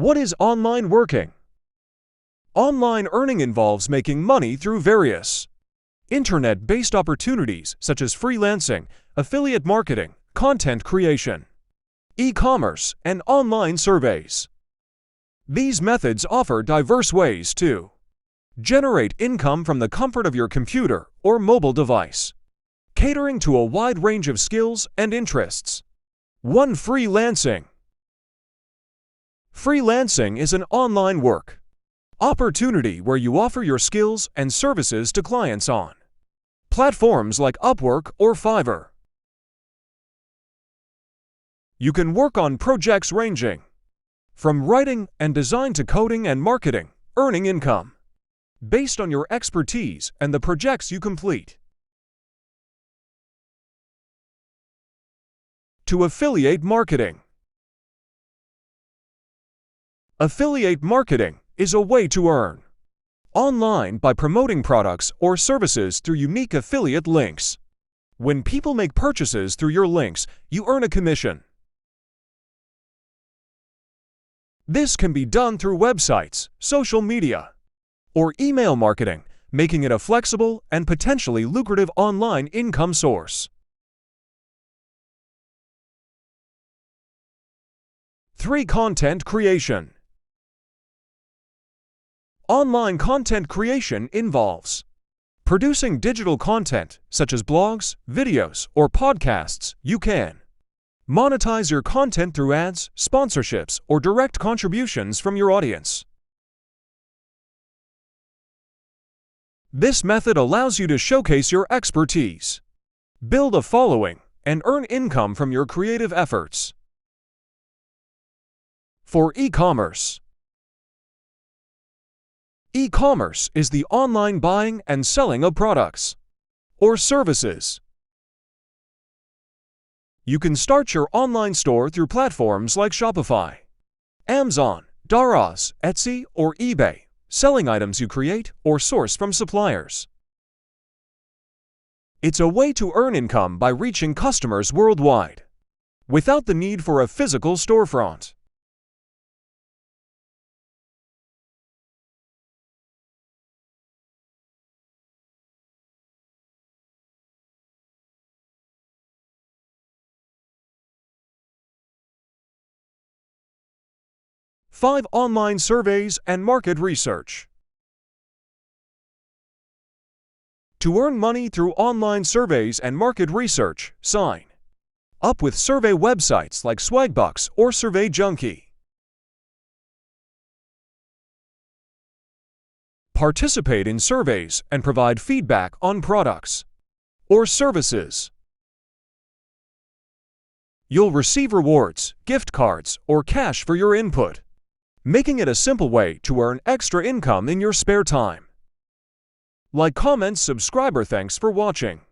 What is online working? Online earning involves making money through various internet-based opportunities such as freelancing, affiliate marketing, content creation, e-commerce, and online surveys. These methods offer diverse ways to generate income from the comfort of your computer or mobile device, catering to a wide range of skills and interests. 1. Freelancing. Freelancing is an online work opportunity where you offer your skills and services to clients on platforms like Upwork or Fiverr. You can work on projects ranging from writing and design to coding and marketing, earning income based on your expertise and the projects you complete. 2. Affiliate marketing. Affiliate marketing is a way to earn online by promoting products or services through unique affiliate links. When people make purchases through your links, you earn a commission. This can be done through websites, social media, or email marketing, making it a flexible and potentially lucrative online income source. 3. Content creation. Online content creation involves producing digital content such as blogs, videos, or podcasts. You can monetize your content through ads, sponsorships, or direct contributions from your audience. This method allows you to showcase your expertise, build a following, and earn income from your creative efforts. 4. E-commerce. E-commerce is the online buying and selling of products or services. You can start your online store through platforms like Shopify, Amazon, Daraz, Etsy, or eBay, selling items you create or source from suppliers. It's a way to earn income by reaching customers worldwide without the need for a physical storefront. 5. Online surveys and market research. To earn money through online surveys and market research, sign up with survey websites like Swagbucks or Survey Junkie. Participate in surveys and provide feedback on products or services. You'll receive rewards, gift cards, or cash for your input, making it a simple way to earn extra income in your spare time. Like, comment, subscribe, or thanks for watching.